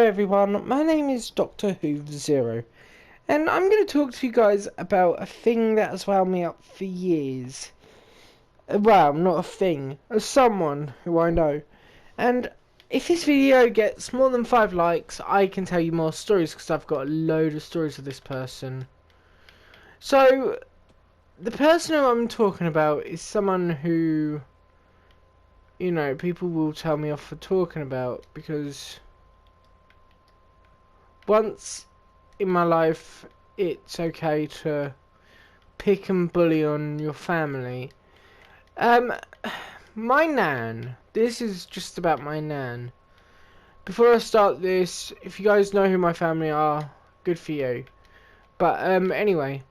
everyone, my name is Doctor Who Zero, and I'm going to talk to you guys about a thing that has wound me up for years. Well, not a thing, someone who I know. And if this video gets more than 5 likes, I can tell you more stories because I've got a load of stories of this person. So, the person who I'm talking about is someone who, people will tell me off for talking about because once in my life it's okay to pick and bully on your family. My nan. This is just about my nan. Before I start this, if you guys know who my family are, good for you. But anyway,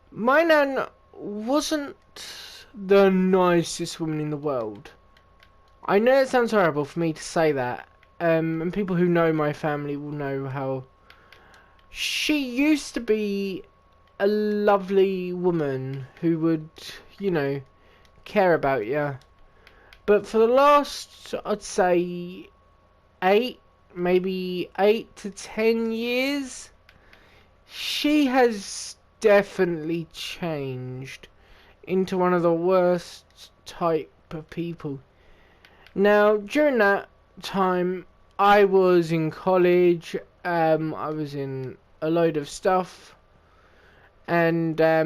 my nan wasn't the nicest woman in the world. I know it sounds horrible for me to say that, and people who know my family will know how she used to be a lovely woman who would, care about you. But for the last, I'd say, 8 to 10 years, she has definitely changed into one of the worst type of people. Now, during that time, I was in college, I was in a load of stuff, and at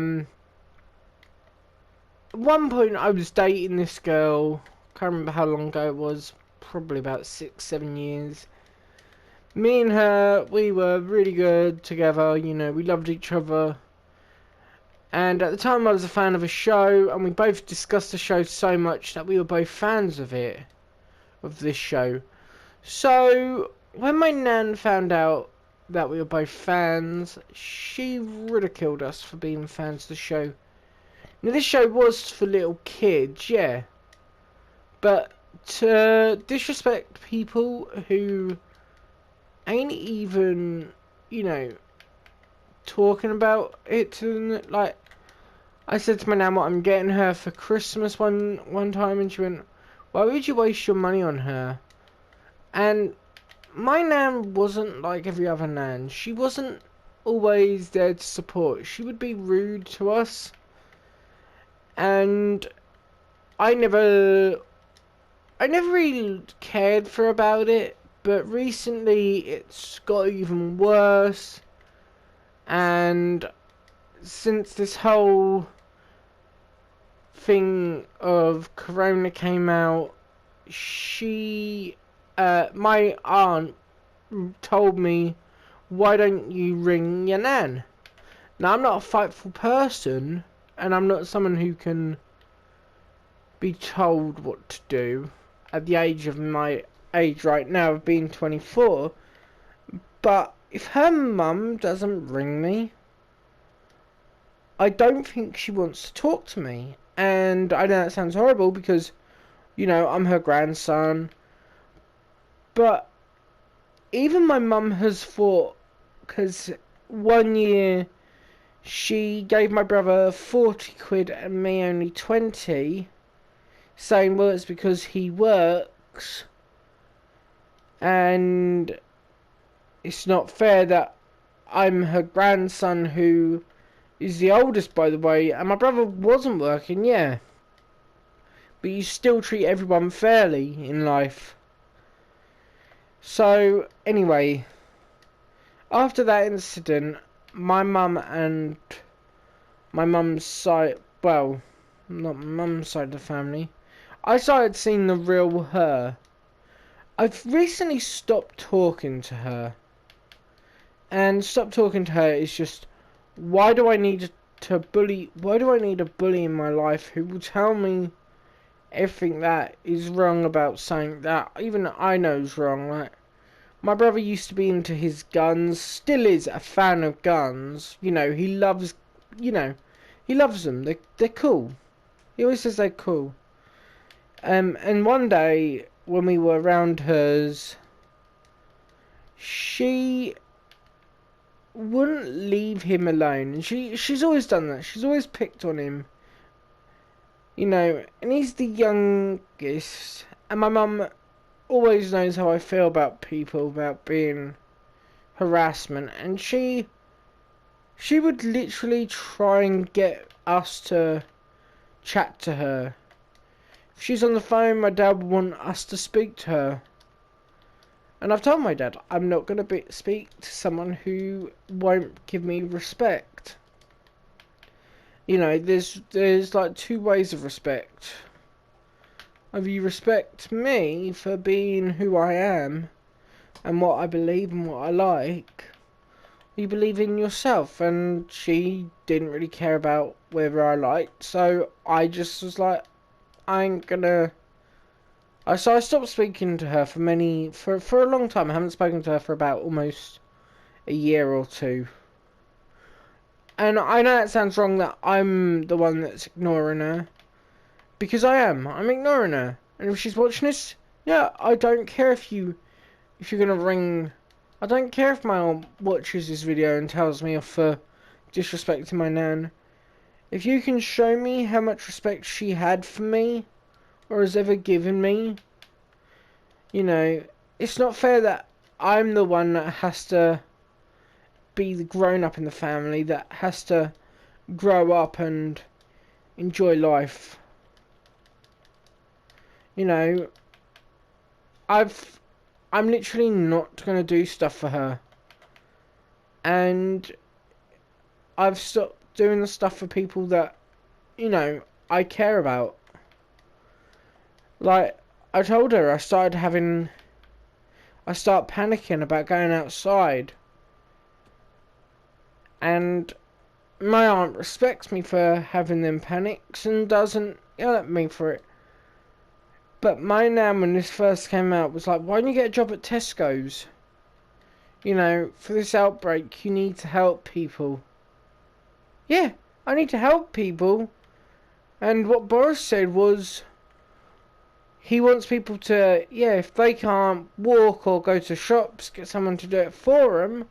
one point I was dating this girl. Can't remember how long ago it was, probably about 6-7 years. Me and her, we were really good together, we loved each other. And at the time I was a fan of a show, and we both discussed the show so much that we were both fans of this show. So when my nan found out that we were both fans, she ridiculed us for being fans of the show. Now this show was for little kids, yeah, but to disrespect people who ain't even, talking about it to them, like, I said to my nan what I'm getting her for Christmas one time, and she went, why would you waste your money on her? And my nan wasn't like every other nan. She wasn't always there to support. She would be rude to us. And I never really cared for about it. But recently it's got even worse. And since this whole thing of Corona came out, my aunt told me, why don't you ring your nan? Now, I'm not a frightful person, and I'm not someone who can be told what to do at the age of my age right now of being 24. But if her mum doesn't ring me, I don't think she wants to talk to me. And I know that sounds horrible because, I'm her grandson. But even my mum has thought, because one year she gave my brother 40 quid and me only 20, saying, well, it's because he works and it's not fair that I'm her grandson, who is the oldest, by the way, and my brother wasn't working, yeah. But you still treat everyone fairly in life. So, anyway, after that incident, my mum and my mum's side, well, not my mum's side of the family, I started seeing the real her. I've recently stopped talking to her. And stop talking to her is just, why do I need a bully in my life who will tell me everything that is wrong about something that even I know is wrong? Like, my brother used to be into his guns, still is a fan of guns. He loves, he loves them. They're cool. He always says they're cool. And one day when we were around hers, she wouldn't leave him alone, and she's always done that. She's always picked on him, and he's the youngest, and my mum always knows how I feel about people, about being harassment, and she would literally try and get us to chat to her. If she's on the phone, my dad would want us to speak to her. And I've told my dad, I'm not going to speak to someone who won't give me respect. You know, there's like two ways of respect. Either you respect me for being who I am, and what I believe and what I like, or you believe in yourself. And she didn't really care about whether I liked, so I just was like, I ain't gonna... So I stopped speaking to her for a long time. I haven't spoken to her for about almost a year or two. And I know it sounds wrong that I'm the one that's ignoring her. Because I am. I'm ignoring her. And if she's watching this, yeah, I don't care if you're gonna ring... I don't care if my aunt watches this video and tells me off for disrespecting my nan. If you can show me how much respect she had for me, or has ever given me, you know, it's not fair that I'm the one that has to be the grown-up in the family, that has to grow up and enjoy life. You know, I'm literally not going to do stuff for her. And I've stopped doing the stuff for people that, you know, I care about. Like, I told her I start panicking about going outside. And my aunt respects me for having them panics and doesn't yell at me for it. But my nan, when this first came out, was like, why don't you get a job at Tesco's? You know, for this outbreak, you need to help people. Yeah, I need to help people. And what Boris said was, he wants people to, yeah, if they can't walk or go to shops, get someone to do it for them.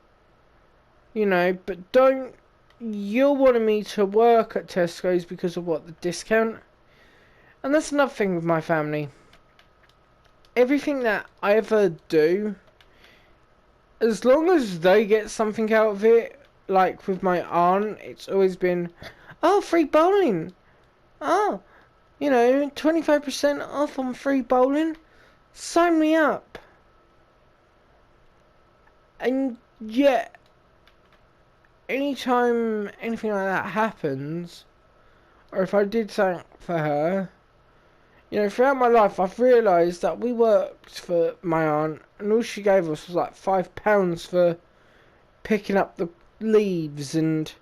You know, but you're wanting me to work at Tesco's because of what, the discount? And that's another thing with my family. Everything that I ever do, as long as they get something out of it, like with my aunt, it's always been, oh, free bowling. Oh, you know, 25% off on free bowling. Sign me up. And yet, anytime anything like that happens, or if I did something for her, you know, throughout my life, I've realised that we worked for my aunt, and all she gave us was like £5 for picking up the leaves and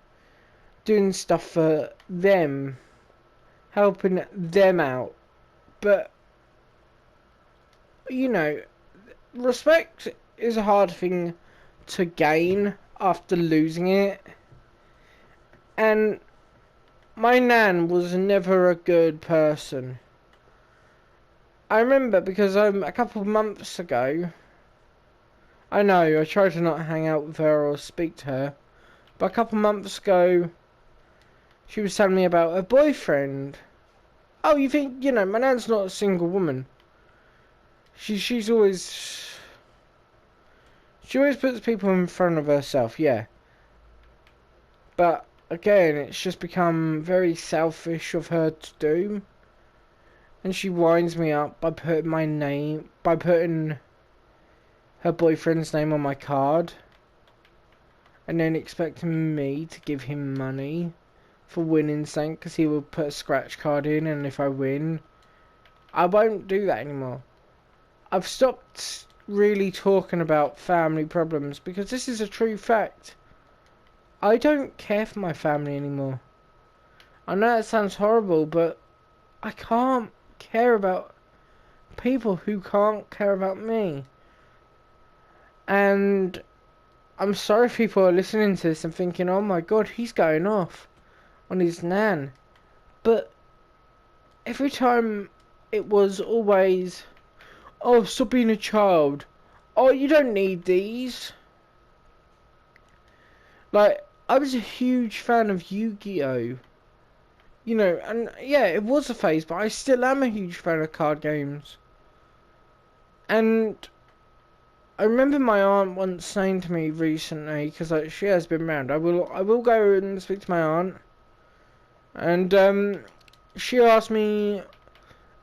doing stuff for them, helping them out. But, you know, respect is a hard thing to gain after losing it. And my nan was never a good person. I remember because a couple of months ago, I know I tried to not hang out with her or speak to her, but a couple of months ago, she was telling me about her boyfriend. Oh, you think, you know, my nan's not a single woman. She always puts people in front of herself, yeah. But again, it's just become very selfish of her to do. And she winds me up by putting her boyfriend's name on my card. And then expecting me to give him money for winning something, because he will put a scratch card in, and if I win, I won't do that anymore. I've stopped really talking about family problems, because this is a true fact. I don't care for my family anymore. I know it sounds horrible, but I can't care about people who can't care about me. And I'm sorry if people are listening to this and thinking, oh my god, he's going off on his nan. But every time it was always, oh, stop being a child. Oh, you don't need these. Like, I was a huge fan of Yu-Gi-Oh! You know, and yeah, it was a phase, but I still am a huge fan of card games. And I remember my aunt once saying to me recently, because like, she has been round, I will go and speak to my aunt. And she asked me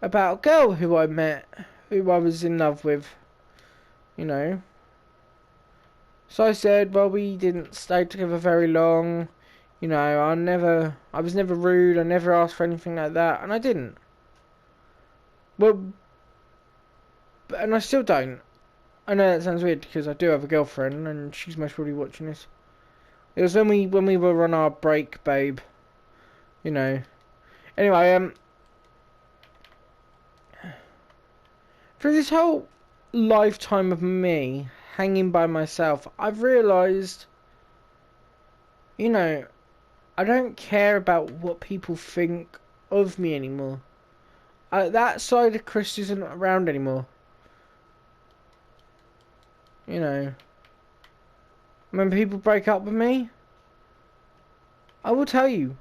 about a girl who I met, who I was in love with, you know. So I said, well, we didn't stay together very long. You know, I was never rude, I never asked for anything like that, and I didn't. Well, and I still don't. I know that sounds weird because I do have a girlfriend and she's most probably watching this. It was when we were on our break, babe. You know. Anyway, through this whole lifetime of me hanging by myself, I've realised, you know, I don't care about what people think of me anymore. That side of Chris isn't around anymore. You know, when people break up with me, I will tell you,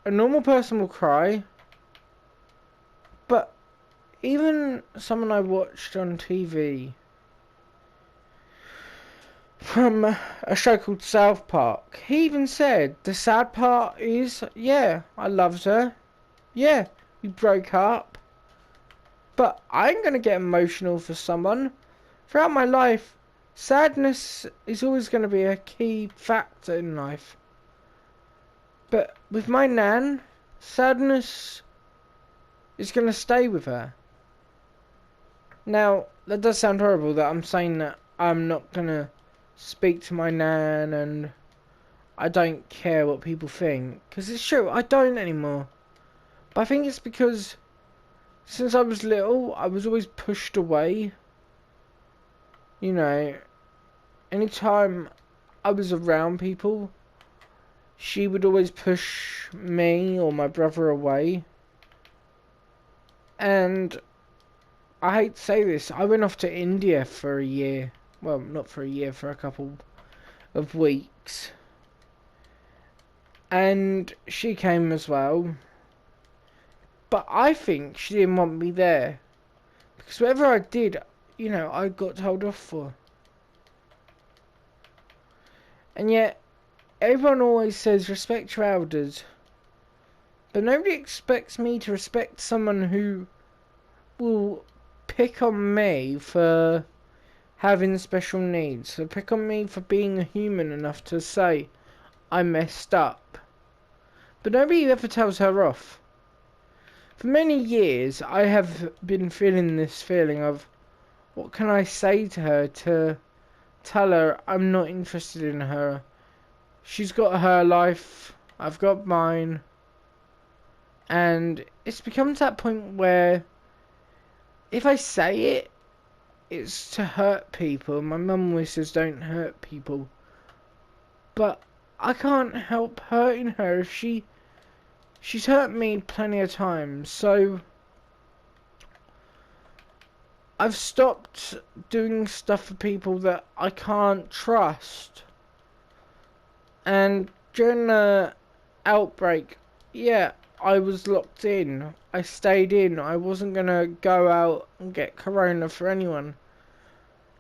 a normal person will cry, but even someone I watched on TV from a show called South Park, he even said the sad part is, yeah, I loved her, yeah, we broke up, but I ain't gonna get emotional for someone. Throughout my life, sadness is always going to be a key factor in life. But with my nan, sadness is going to stay with her. Now, that does sound horrible that I'm saying that I'm not going to speak to my nan and I don't care what people think. Because it's true, I don't anymore. But I think it's because since I was little, I was always pushed away. You know, anytime I was around people, she would always push me or my brother away. And I hate to say this, I went off to India for a year. Well, not for a year, for a couple of weeks. And she came as well. But I think she didn't want me there. Because whatever I did, you know, I got told off for. And yet, everyone always says respect your elders. But nobody expects me to respect someone who will pick on me for having special needs. So pick on me for being a human enough to say, I messed up. But nobody ever tells her off. For many years, I have been feeling this feeling of, what can I say to her to tell her I'm not interested in her? She's got her life, I've got mine. And it's become to that point where if I say it, it's to hurt people. My mum always says don't hurt people. But I can't help hurting her if she's hurt me plenty of times. So I've stopped doing stuff for people that I can't trust. And during the outbreak, yeah, I was locked in. I stayed in. I wasn't going to go out and get corona for anyone.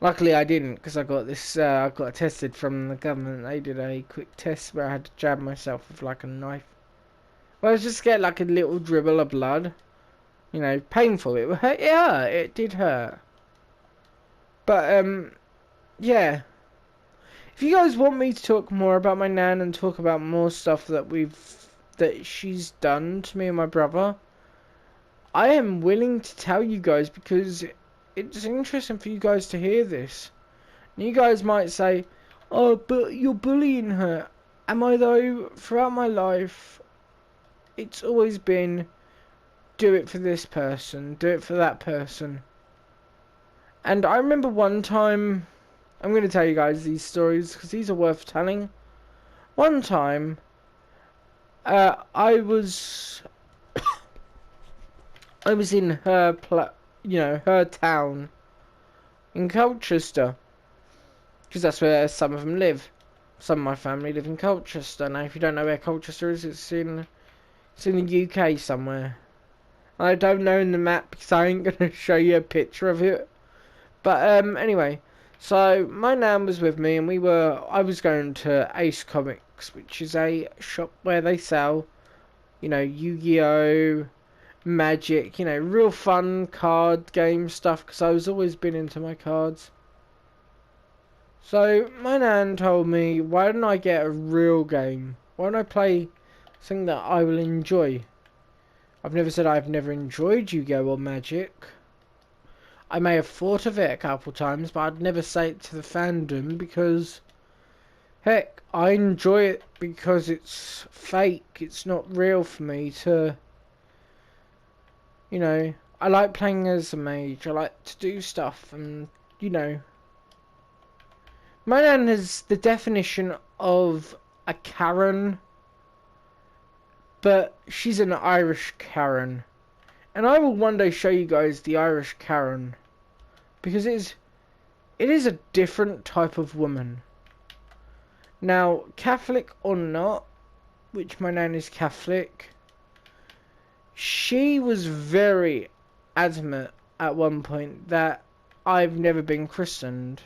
Luckily I didn't, because I got this, I got tested from the government. They did a quick test where I had to jab myself with like a knife. Well, I just get like a little dribble of blood. You know, painful. It hurt. Yeah, it did hurt. But yeah. If you guys want me to talk more about my nan and talk about more stuff that she's done to me and my brother, I am willing to tell you guys because it's interesting for you guys to hear this. And you guys might say, "Oh, but you're bullying her." Am I though? Throughout my life, it's always been, do it for this person, do it for that person. And I remember one time, I'm going to tell you guys these stories because these are worth telling. One time, I was in her her town in Colchester, because that's where some of them live. Some of my family live in Colchester. Now, if you don't know where Colchester is, it's in the UK somewhere. I don't know in the map because I ain't gonna show you a picture of it But anyway, so my nan was with me, and I was going to Ace Comics, which is a shop where they sell, Yu-Gi-Oh, Magic, real fun card game stuff. Because I was always been into my cards. So my nan told me, why don't I get a real game? Why don't I play something that I will enjoy? I've never said I've never enjoyed Yu-Gi-Oh or Magic. I may have thought of it a couple times, but I'd never say it to the fandom because, heck, I enjoy it because it's fake. It's not real for me to, I like playing as a mage. I like to do stuff and, My nan is the definition of a Karen, but she's an Irish Karen. And I will one day show you guys the Irish Karen, because it is a different type of woman. Now, Catholic or not, which my nan is Catholic, she was very adamant at one point that I've never been christened.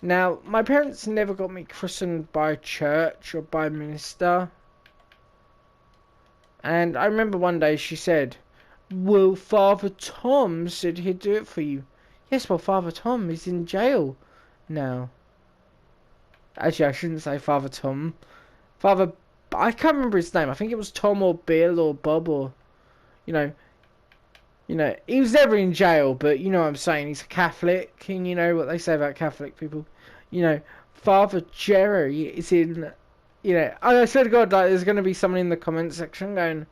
Now, my parents never got me christened by a church or by a minister. And I remember one day she said, well, Father Tom said he'd do it for you. Yes, well, Father Tom is in jail now. Actually, I shouldn't say Father Tom. I can't remember his name. I think it was Tom or Bill or Bob or, he was never in jail, but you know what I'm saying. He's a Catholic, and you know what they say about Catholic people. Father Jerry is in, I swear to God, like, there's going to be someone in the comment section going,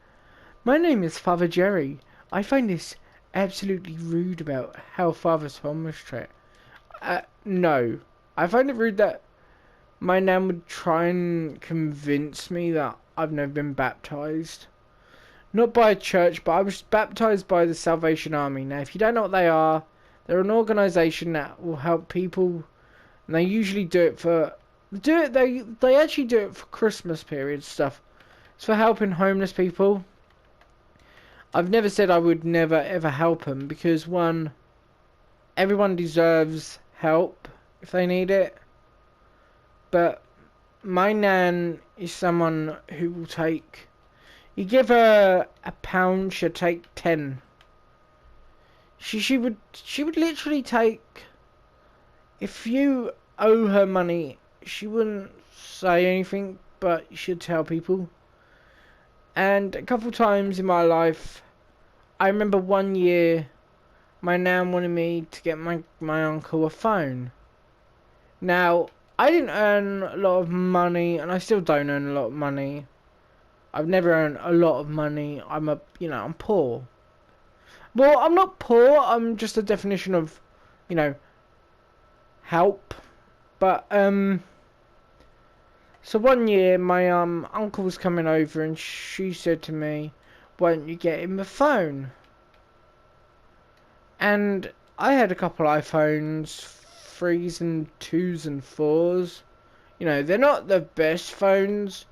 my name is Father Jerry. I find this absolutely rude about how Father Tom was treated. No. I find it rude that my nan would try and convince me that I've never been baptised. Not by a church, but I was baptised by the Salvation Army. Now, if you don't know what they are, they're an organisation that will help people, and they usually do it for... They actually do it for Christmas period stuff. It's for helping homeless people. I've never said I would never ever help them, because one, everyone deserves help if they need it. But my nan is someone who will take... You give her £1, she'll take 10. She would literally take... If you owe her money, she wouldn't say anything, but she'd tell people. And a couple times in my life, I remember one year, my nan wanted me to get my uncle a phone. Now, I didn't earn a lot of money, and I still don't earn a lot of money. I've never earned a lot of money. I'm poor. Well, I'm not poor. I'm just a definition of, help. But so one year my uncle was coming over, and she said to me, "Why don't you get him a phone?" And I had a couple iPhones, 3s and 2s and 4s. They're not the best phones,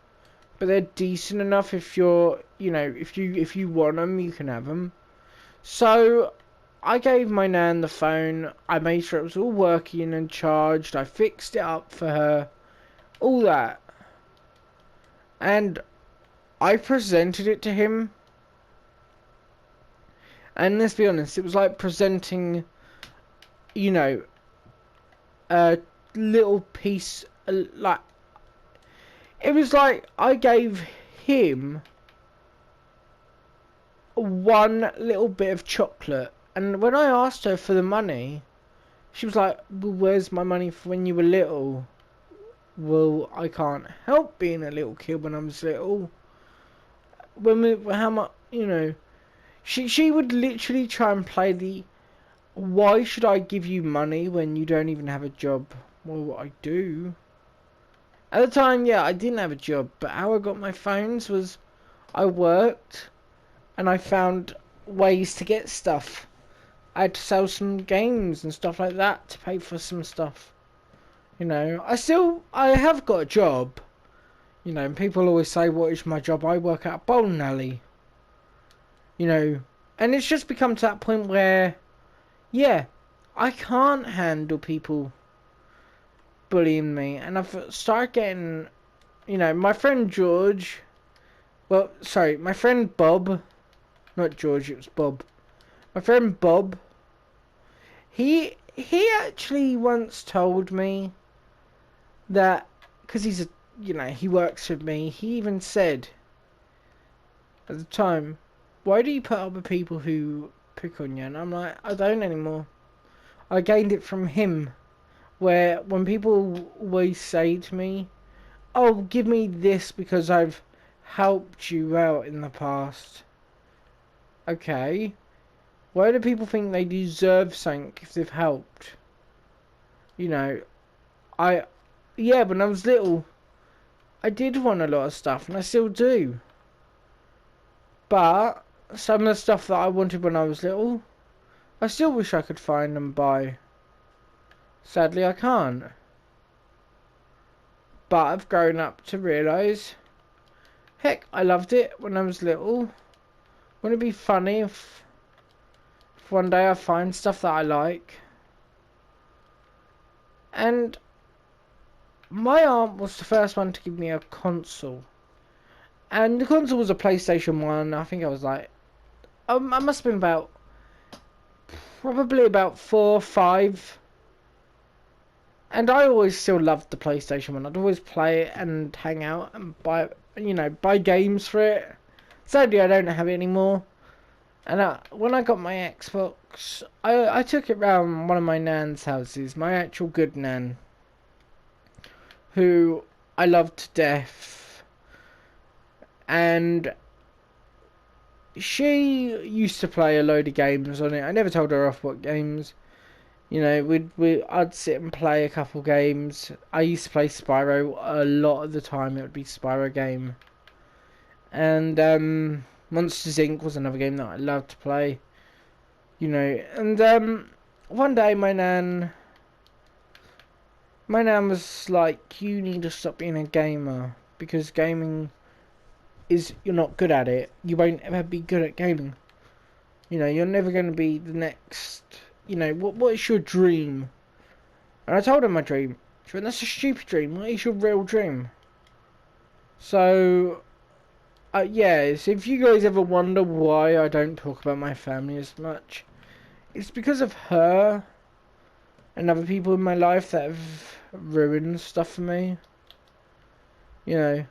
but they're decent enough. If you're, if you want them, you can have them. So I gave my nan the phone. I made sure it was all working and charged. I fixed it up for her, all that, and I presented it to him. And let's be honest, it was like presenting, a little piece, like, it was like I gave him one little bit of chocolate. And when I asked her for the money, she was like, well, where's my money for when you were little? Well, I can't help being a little kid when I was little. How much, She would literally try and play the, why should I give you money when you don't even have a job? Well, I do. At the time, yeah, I didn't have a job, but how I got my phones was I worked and I found ways to get stuff. I had to sell some games and stuff like that to pay for some stuff. I have got a job. And people always say, what is my job? I work at a bowling alley. And it's just become to that point where, yeah, I can't handle people bullying me, and I've started getting, you know, my friend George. Well, sorry, my friend Bob, not George. It was Bob. My friend Bob. He actually once told me that because he's a, you know, he works with me. He even said at the time, "Why do you put up with people who pick on you?" And I'm like, I don't anymore. I gained it from him. Where when people always say to me, "Oh, give me this because I've helped you out in the past." Okay. Why do people think they deserve something if they've helped? You know, I, yeah, when I was little, I did want a lot of stuff, and I still do. But some of the stuff that I wanted when I was little, I still wish I could find and buy. Sadly, I can't. But I've grown up to realise, heck, I loved it when I was little. Wouldn't it be funny if one day I find stuff that I like? And my aunt was the first one to give me a console. And the console was a PlayStation 1. I think I was like, I must have been probably about 4 or 5. And I always still loved the PlayStation 1. I'd always play it and hang out and buy games for it. Sadly, I don't have it anymore. And when I got my Xbox, I took it round one of my nan's houses, my actual good nan, who I loved to death. And she used to play a load of games on it. I never told her off what games. You know, I'd sit and play a couple games. I used to play Spyro a lot of the time. It would be Spyro game. And Monsters Inc. was another game that I loved to play. You know, and one day my nan was like, "You need to stop being a gamer because gaming you're not good at it. You won't ever be good at gaming. You know, you're never going to be the next. You know, what is your dream?" And I told her my dream. She went, "That's a stupid dream. What is your real dream?" So, yeah, so if you guys ever wonder why I don't talk about my family as much, it's because of her and other people in my life that have ruined stuff for me. You know,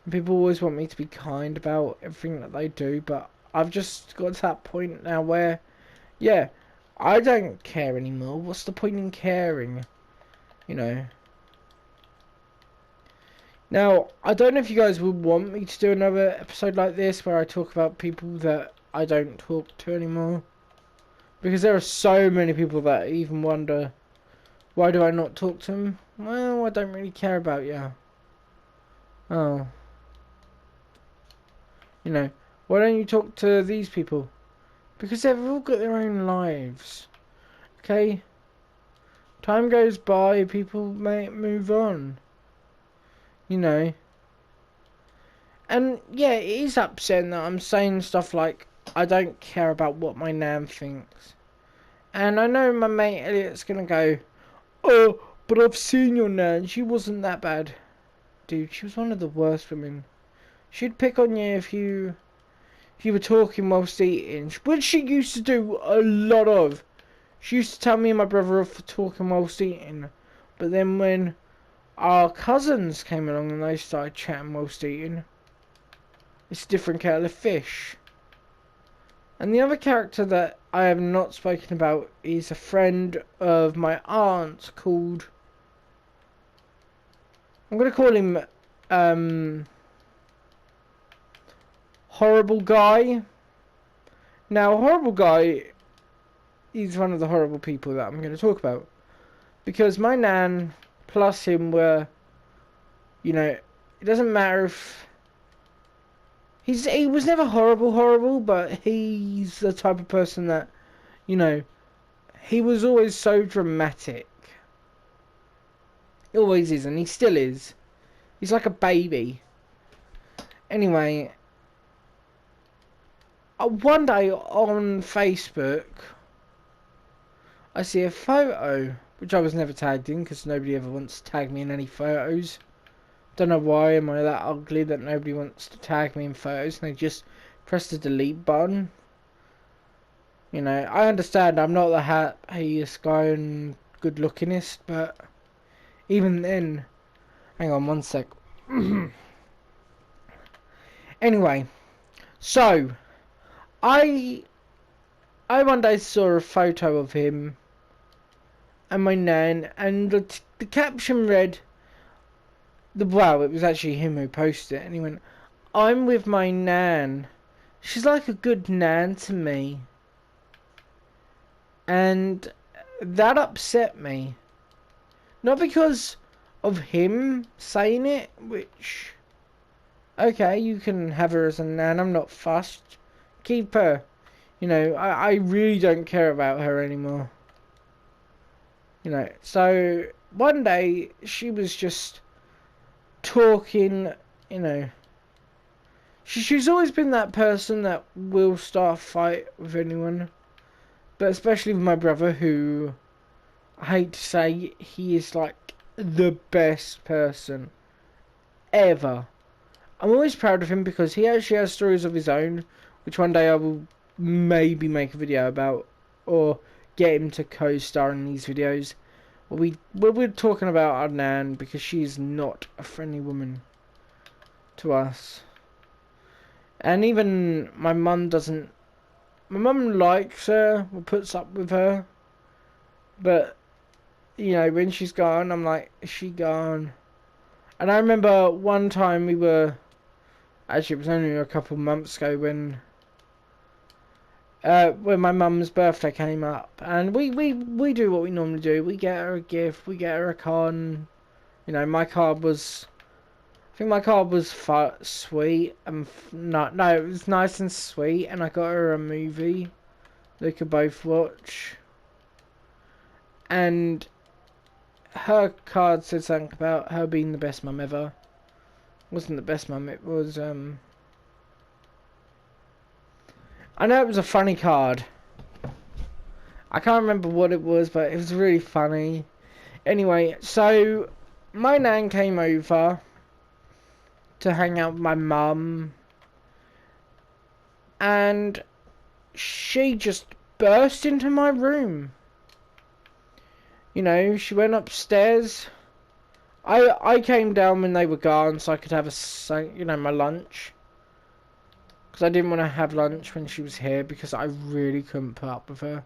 people always want me to be kind about everything that they do, but I've just got to that point now where, yeah, I don't care anymore. What's the point in caring? You know. Now, I don't know if you guys would want me to do another episode like this where I talk about people that I don't talk to anymore. Because there are so many people that even wonder, why do I not talk to them? Well, I don't really care about you. Oh. You know, why don't you talk to these people? Because they've all got their own lives. Okay? Time goes by, people may move on. You know. And yeah, it is upsetting that I'm saying stuff like, I don't care about what my nan thinks. And I know my mate Elliot's gonna go, "Oh, but I've seen your nan, she wasn't that bad." Dude, she was one of the worst women. She'd pick on you if you were talking whilst eating, which she used to do a lot of. She used to tell me and my brother off for talking whilst eating. But then when our cousins came along and they started chatting whilst eating, it's a different kettle of fish. And the other character that I have not spoken about is a friend of my aunt called... I'm going to call him Horrible Guy. Now, Horrible Guy is one of the horrible people that I'm going to talk about. Because my nan plus him were, you know, it doesn't matter if... He was never horrible, but he's the type of person that, you know, he was always so dramatic. He always is, and he still is. He's like a baby. Anyway, one day on Facebook, I see a photo, which I was never tagged in because nobody ever wants to tag me in any photos. Don't know why am I that ugly that nobody wants to tag me in photos and they just press the delete button. You know, I understand I'm not the happiest guy and good lookingest, but even then, hang on one sec. Anyway, so I one day saw a photo of him and my nan, and the caption read, well, it was actually him who posted it, and he went, "I'm with my nan. She's like a good nan to me." And that upset me. Not because of him saying it, which, okay, you can have her as a nan, I'm not fussed. Keep her. You know, I really don't care about her anymore. You know, so one day she was just talking, you know. She's always been that person that will start a fight with anyone. But especially with my brother, who, I hate to say, he is like the best person ever. I'm always proud of him because he actually has stories of his own, which one day I will maybe make a video about, or get him to co-star in these videos. We're talking about our nan because she's not a friendly woman to us. And even my mum doesn't. My mum likes her, or puts up with her. But, you know, when she's gone, I'm like, is she gone? And I remember one time we were. Actually, it was only a couple months ago when my mum's birthday came up, and we do what we normally do. We get her a gift, we get her a card. And, you know, my card was, I think my card was sweet and no, it was nice and sweet, and I got her a movie they could both watch. And her card said something about her being the best mum ever. It wasn't the best mum, it was I know it was a funny card. I can't remember what it was, but it was really funny. Anyway, so my nan came over to hang out with my mum, and she just burst into my room. You know, she went upstairs. I came down when they were gone so I could have my lunch. Because I didn't want to have lunch when she was here because I really couldn't put up with her.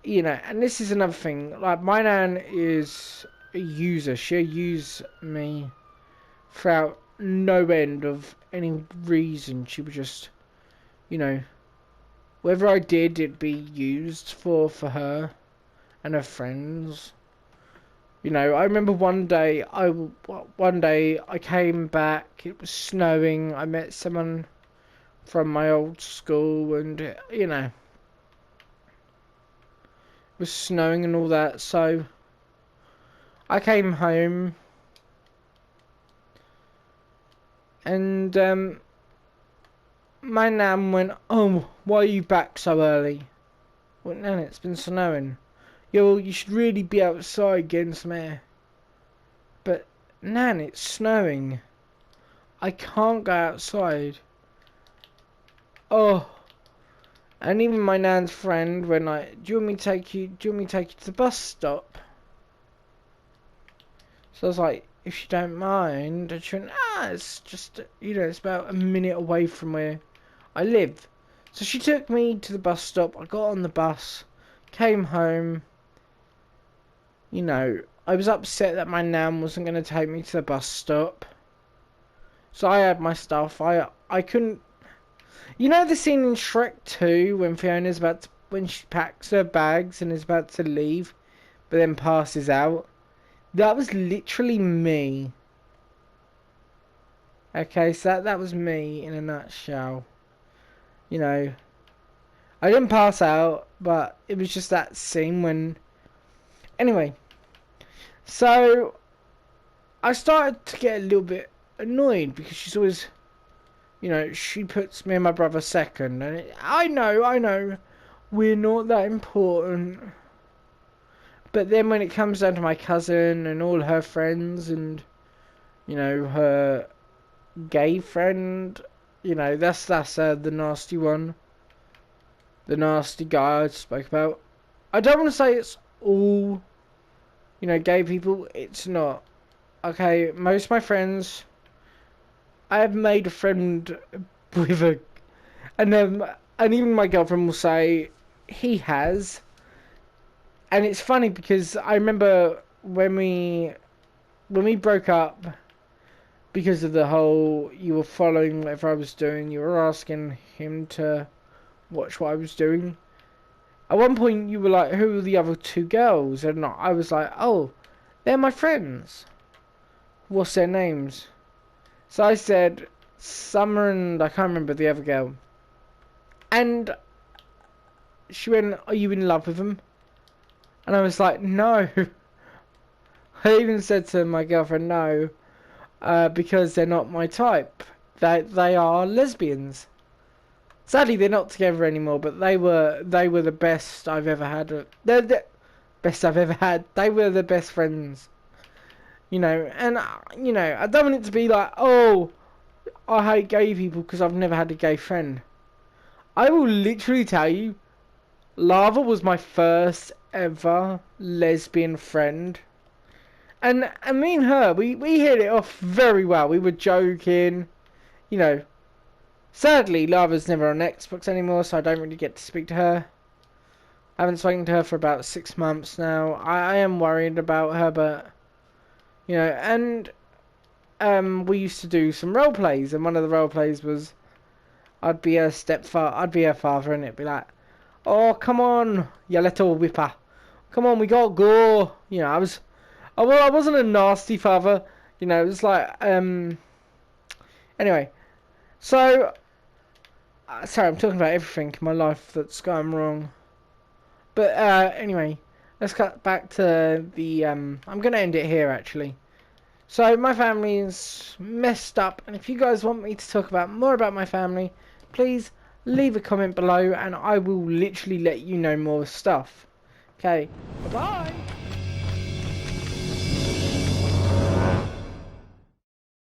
You know, and this is another thing. Like, my nan is a user. She'll use me throughout no end of any reason. She would just, you know, whatever I did, it'd be used for her and her friends. You know, I remember one day I came back. It was snowing. I met someone from my old school, and you know, it was snowing and all that. So I came home, and my nan went, "Oh, why are you back so early?" Well, Nan, it's been snowing. You should really be outside getting some air. But Nan, it's snowing. I can't go outside. Oh, and even my nan's friend, when do you want me to take you to the bus stop? So I was like, if you don't mind. And she went, it's just, you know, it's about a minute away from where I live. So she took me to the bus stop. I got on the bus, came home. You know, I was upset that my nan wasn't going to take me to the bus stop. So I had my stuff. I couldn't. You know the scene in Shrek 2 when Fiona's when she packs her bags and is about to leave, but then passes out? That was literally me. Okay, so that was me in a nutshell. You know, I didn't pass out, but it was just that scene when. Anyway, so I started to get a little bit annoyed because she's always, you know, she puts me and my brother second, and I know, we're not that important. But then when it comes down to my cousin and all her friends and, you know, her gay friend, you know, that's the nasty one. The nasty guy I spoke about. I don't want to say it's all, you know, gay people. It's not. Okay, most of my friends, I have made a friend with a, and even my girlfriend will say he has. And it's funny because I remember when we broke up because of the whole you were following whatever I was doing, you were asking him to watch what I was doing. At one point you were like, who are the other two girls? And I was like, oh, they're my friends. What's their names? So I said Summer and I can't remember the other girl. And she went, are you in love with them? And I was like, no. I even said to my girlfriend, no, because they're not my type. They are lesbians. Sadly, they're not together anymore, but they were the best I've ever had. They're the best I've ever had. They were the best friends. You know, and, you know, I don't want it to be like, oh, I hate gay people because I've never had a gay friend. I will literally tell you, Lava was my first ever lesbian friend. And me and her, we hit it off very well. We were joking, you know. Sadly, Lava's never on Xbox anymore, so I don't really get to speak to her. I haven't spoken to her for about 6 months now. I am worried about her, but, you know, and we used to do some role plays, and one of the role plays was I'd be her stepfather, I'd be her father, and it'd be like, oh, come on, you little whipper. Come on, we gotta go. You know, I wasn't a nasty father. You know, it was like, anyway. So, sorry, I'm talking about everything in my life that's gone wrong. But, anyway, let's cut back to the, I'm gonna end it here, actually. So, my family's messed up, and if you guys want me to talk about more about my family, please leave a comment below, and I will literally let you know more stuff. Okay, bye-bye!